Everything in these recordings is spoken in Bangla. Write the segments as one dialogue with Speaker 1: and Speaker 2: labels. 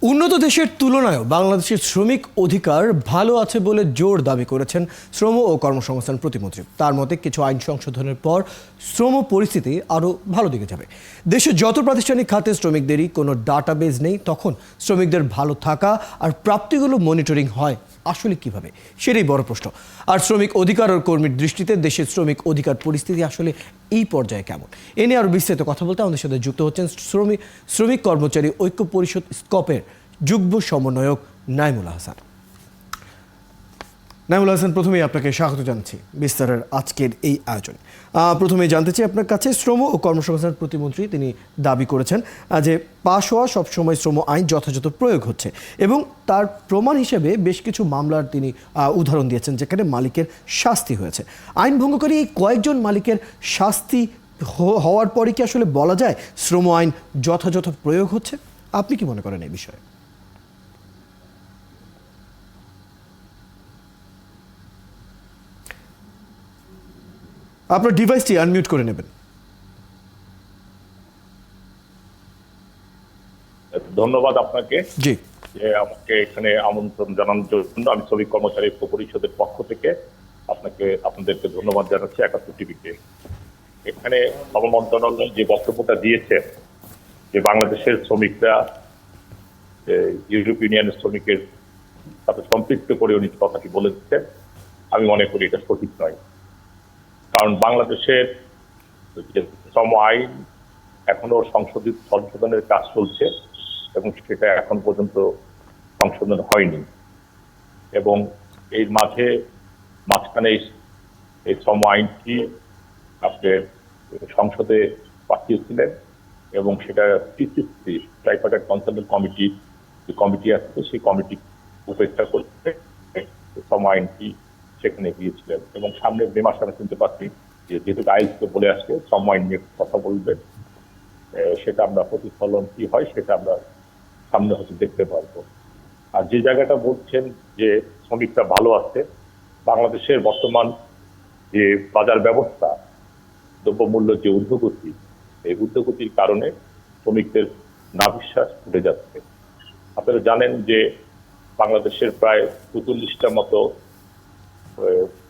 Speaker 1: উন্নত দেশের তুলনায়ও বাংলাদেশের শ্রমিক অধিকার ভালো আছে বলে জোর দাবি করেছেন শ্রম ও কর্মসংস্থান প্রতিমন্ত্রী। তার মতে কিছু আইন সংশোধনের পর শ্রম পরিস্থিতি আরও ভালো দিকে যাবে। দেশে যত প্রাতিষ্ঠানিক খাতে শ্রমিকদেরই কোনো ডাটাবেজ নেই, তখন শ্রমিকদের ভালো থাকা আর প্রাপ্তিগুলো মনিটরিং হয় আসলে কিভাবে, সেটাই বড় প্রশ্ন। আর শ্রমিক অধিকার ও কর্মীর দৃষ্টিতে দেশের শ্রমিক অধিকার পরিস্থিতি আসলে এই পর্যায়ে কেমন, এ নিয়ে আরও বিস্তারিত কথা বলতে আমাদের সাথে যুক্ত হচ্ছেন শ্রমিক কর্মচারী ঐক্য পরিষদ স্কপের যুগ্ম সমন্বয়ক নাইমুল হাসান। নাইমুল হাসান, প্রথমেই আপনাকে স্বাগত জানাচ্ছি বিস্তারের আজকের এই আয়োজন। প্রথমেই জানতে চাই আপনার কাছে, শ্রম ও কর্মসংস্থান প্রতিমন্ত্রী তিনি দাবি করেছেন যে পাশ হওয়া সবসময় শ্রম আইন যথাযথ প্রয়োগ হচ্ছে, এবং তার প্রমাণ হিসেবে বেশ কিছু মামলার তিনি উদাহরণ দিয়েছেন যেখানে মালিকের শাস্তি হয়েছে। আইন ভঙ্গকারী এই কয়েকজন মালিকের শাস্তি হওয়ার পরে কি আসলে বলা যায় শ্রম আইন যথাযথ প্রয়োগ হচ্ছে? আপনি কি মনে করেন এই বিষয়ে? আপনার ডিভাইসটি আনমিউট করে নেবেন।
Speaker 2: ধন্যবাদ আপনাকে
Speaker 1: জি,
Speaker 2: যে আমাকে এখানে আমন্ত্রণ জানানোর জন্য। আমি শ্রমিক কর্মচারী ঐক্য পরিষদের পক্ষ থেকে আপনাদেরকে ধন্যবাদ জানাচ্ছি ৭১ টিভিকে। এখানে শ্রম মন্ত্রণালয় যে বক্তব্যটা দিয়েছে যে বাংলাদেশের শ্রমিকরা ইউরোপ ইউনিয়নের শ্রমিকের সাথে সম্পৃক্ত করে উনি কথাটি বলেছেন, আমি মনে করি এটা সঠিক নয়। কারণ বাংলাদেশের যে শ্রম আইন এখনো সংশোধনের কাজ চলছে এবং সেটা এখন পর্যন্ত সংশোধন হয়নি, এবং এর মাঝখানে এই শ্রম আইনটি আপনার সংসদে পাঠিয়েছিলেন এবং সেটা টিসিসি ট্রাইপার্টাইট কনসালটেন্ট কমিটি যে কমিটি আছে সেই কমিটি উপেক্ষা করতে শ্রম আইনটি সেখানে গিয়েছিলেন, এবং সামনে মে মাসে আমি শুনতে পাচ্ছি যে যেহেতু আইনকে বলে আসছে শ্রম আইন নিয়ে কথা বলবেন, সেটা আমরা প্রতিফলন কি হয় সেটা আমরা সামনে হয়তো দেখতে পারবো। আর যে জায়গাটা বলছেন যে শ্রমিকরা ভালো আছে, বাংলাদেশের বর্তমান যে বাজার ব্যবস্থা, দ্রব্যমূল্য যে ঊর্ধ্বগতি, এই ঊর্ধ্বগতির কারণে শ্রমিকদের নাভিশ্বাস উঠে যাচ্ছে। আপনারা জানেন যে বাংলাদেশের প্রায় ৪৪টা মতো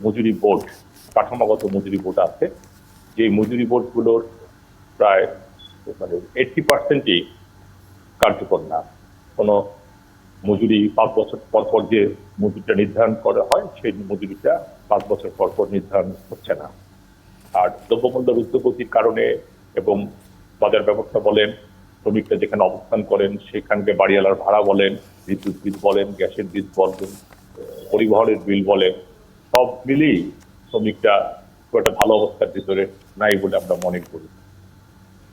Speaker 2: মজুরি বোর্ড, কাঠামোগত মজুরি বোর্ড আছে, যে মজুরি বোর্ডগুলোর প্রায় 80%ই কার্যকর না। কোনো মজুরি ৫ বছর পর পর যে মজুরিটা নির্ধারণ করা হয় সেই মজুরিটা ৫ বছর পর পর নির্ধারণ হচ্ছে না। আর দ্রব্যমূল্যের ঊর্ধ্বগতির কারণে এবং বাজার ব্যবস্থা বলেন, শ্রমিকরা যেখানে অবস্থান করেন সেখানকে বাড়িওয়ালার ভাড়া বলেন, বিদ্যুৎ বিল বলেন, গ্যাসের বিল বলেন, পরিবহনের বিল বলেন, সব মিলেই শ্রমিকরা খুব একটা ভালো অবস্থার ভিতরে নাই বলে আমরা মনে করি।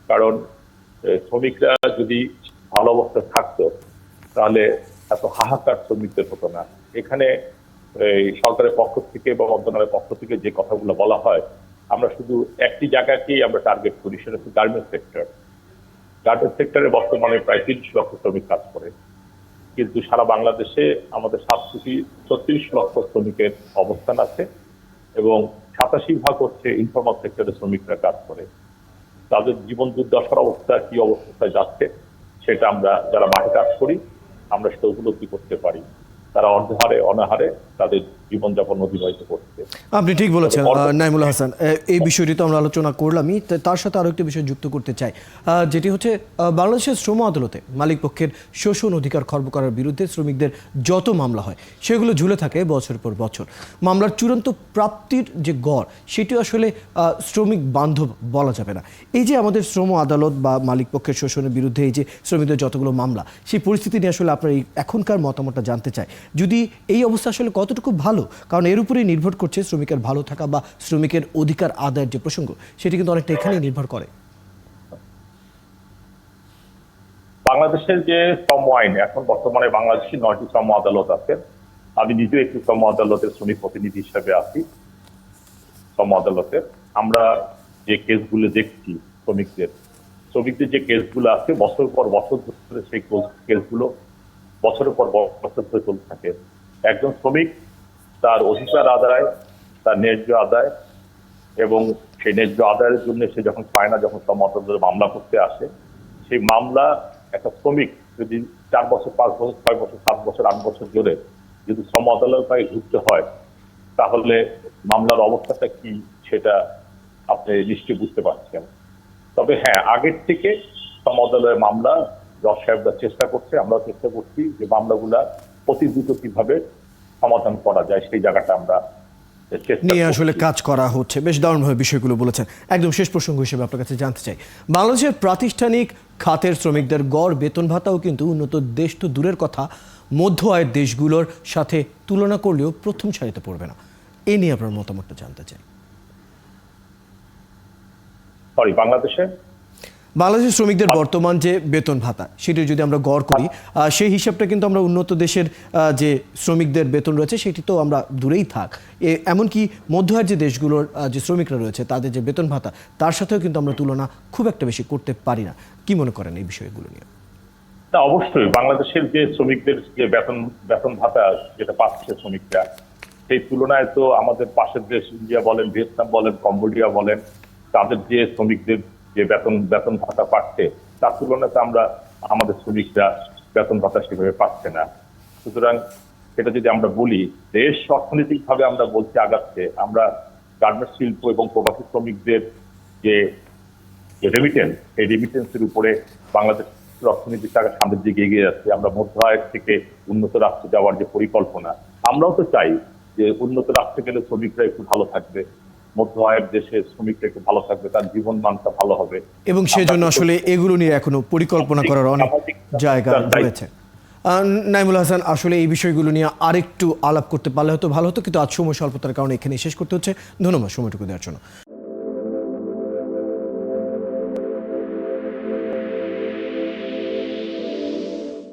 Speaker 2: কারণ শ্রমিকরা যদি ভালো অবস্থায় থাকতো তাহলে এত হাহাকার শ্রমিকদের হতো না। এখানে সরকারের পক্ষ থেকে বা মন্ত্রণালয়ের পক্ষ থেকে যে কথাগুলো বলা হয়, আমরা শুধু একটি জায়গাকেই আমরা টার্গেট করি, সেটা হচ্ছে গার্মেন্টস সেক্টর। গার্মেন্টস সেক্টরে বর্তমানে প্রায় ৩০ লক্ষ শ্রমিক কাজ করে, কিন্তু সারা বাংলাদেশে আমাদের ৩৬ লক্ষ শ্রমিকের অবস্থান আছে এবং ৮৭% হচ্ছে ইনফর্মাল সেক্টরে শ্রমিকরা কাজ করে। তাদের জীবন দুর্দশার অবস্থা কি অবস্থায় যাচ্ছে সেটা আমরা যারা মাঠে কাজ করি আমরা সেটা উপলব্ধি করতে পারি। তারা অর্ধহারে অনাহারে তাদের জীবনযাপন অতিবাহিত করছে।
Speaker 1: আপনি ঠিক বলেছেন নাইমুল হাসান। এই বিষয়টি তো আমরা আলোচনা করলামই, তার সাথে আরও একটি বিষয় যুক্ত করতে চাই, যেটি হচ্ছে বাংলাদেশের শ্রম আদালতে মালিক পক্ষের শোষণ অধিকার খর্ব করার বিরুদ্ধে শ্রমিকদের যত মামলা হয় সেগুলো ঝুলে থাকে বছর পর বছর। মামলার চূড়ান্ত প্রাপ্তির যে গড় সেটি আসলে শ্রমিক বান্ধব বলা যাবে না। এই যে আমাদের শ্রম আদালত বা মালিক পক্ষের শোষণের বিরুদ্ধে এই যে শ্রমিকদের যতগুলো মামলা, সেই পরিস্থিতি নিয়ে আসলে আপনার এই এখনকার মতামতটা জানতে চাই। যদি এই অবস্থা আসলে কতটুকু ভালো, কারণ এর উপরেই নির্ভর করছে শ্রমিকের ভালো থাকা বা শ্রমিকের অধিকার আদায়ের যে প্রসঙ্গ সেটি কিন্তু অনেকটা এখানেই নির্ভর করে।
Speaker 2: বাংলাদেশের যে শ্রম আইন, এখন বর্তমানে বাংলাদেশে ৯টি শ্রম আদালত আছে। আমি নিজেও একটি শ্রম আদালতের শ্রমিক প্রতিনিধি হিসেবে আছি। শ্রম আদালতের আমরা যে কেসগুলো দেখছি, শ্রমিকদের যে কেসগুলো আছে বছর পর বছর ধরে সেই কেসগুলো বছরের পর বছর ধরে চলতে থাকে। একজন শ্রমিক তার অধিকার আদায়, তার ন্যায্য আদায় এবং সেই ন্যায্য আদায়ের জন্য সে যখন পায় না, যখন শ্রম আদালতে মামলা করতে আসে, সেই মামলা একটা শ্রমিক যদি 4 বছর 5 বছর 6 বছর 7 বছর 8 বছর ধরে যদি শ্রম আদালতে ঢুকতে হয়, তাহলে মামলার অবস্থাটা কি সেটা আপনি নিশ্চয়ই বুঝতে পারছেন। তবে হ্যাঁ, আগের থেকে শ্রম আদালতের মামলা জজ সাহেবরা চেষ্টা করছে, আমরাও চেষ্টা করছি যে মামলাগুলা অতি দ্রুত কিভাবে সমাধান করা যায় সেই জায়গাটা আমরা চেষ্টা
Speaker 1: নিয়ে
Speaker 2: করছি।
Speaker 1: আসলে কাজ করা হচ্ছে। বেশ দারুণভাবে বিষয়গুলো বলেছেন। একদম শেষ প্রসঙ্গ হিসেবে আপনার কাছে জানতে চাই, বাংলাদেশের প্রাতিষ্ঠানিক খাতের শ্রমিকদের গড় বেতন ভাতাও কিন্তু উন্নত দেশ তো দূরের কথা, মধ্য আয়ের দেশগুলোর সাথে তুলনা করলেও প্রথম সারিতে পড়বে না। এ নিয়ে আপনার মতামতটা জানতে চাই।
Speaker 2: সরি,
Speaker 1: বাংলাদেশের শ্রমিকদের বর্তমান যে বেতন ভাতা সেটি যদি আমরা গড় করি, সেই হিসাবটা কিন্তু আমরা উন্নত দেশের যে শ্রমিকদের বেতন রয়েছে সেটি তো আমরা দূরেই থাক, এমনকি মধ্য আয়ের যে দেশগুলোর যে শ্রমিকরা রয়েছে তাদের যে বেতন ভাতা তার সাথেও কিন্তু আমরা তুলনা খুব একটা বেশি করতে পারি না। কি মনে করেন এই বিষয়গুলো নিয়ে?
Speaker 2: না, অবশ্যই বাংলাদেশের যে শ্রমিকদের যে বেতন ভাতা যেটা পাচ্ছে শ্রমিকরা, সেই তুলনায় তো আমাদের পাশের দেশ ইন্ডিয়া বলেন, ভিয়েতনাম বলেন, কম্বোডিয়া বলেন, তাদের যে শ্রমিকদের যে বেতন ভাতা পাচ্ছে তার তুলনাতে আমাদের শ্রমিকরা বেতন ভাতা সেভাবে পাচ্ছে না। সুতরাং সেটা যদি আমরা বলি, দেশ অর্থনৈতিকভাবে আমরা বলছি আগাচ্ছে, আমরা গার্মেন্টস শিল্প এবং প্রবাসী শ্রমিকদের যে রেমিটেন্স, এই রেমিটেন্সের উপরে বাংলাদেশ অর্থনীতির সামনের দিকে এগিয়ে যাচ্ছে। আমরা মধ্য আয়ের থেকে উন্নত রাষ্ট্রে যাওয়ার যে পরিকল্পনা, আমরাও তো চাই যে উন্নত রাষ্ট্রে গেলে শ্রমিকরা একটু ভালো থাকবে, মধ্য আয়ের দেশে শ্রমিকরা একটু ভালো থাকবে, তার জীবন মানটা ভালো হবে।
Speaker 1: এবং সেজন্য আসলে এগুলো নিয়ে এখনো পরিকল্পনা করার অনেক জায়গা রয়েছে। নাইমুল হাসান, আসলে এই বিষয়গুলো নিয়ে আরেকটু আলাপ করতে পারলে হয়তো ভালো হতো, কিন্তু আজ সময় স্বল্পতার কারণে এখানে শেষ করতে হচ্ছে। ধন্যবাদ সময়টুকু দেওয়ার জন্য।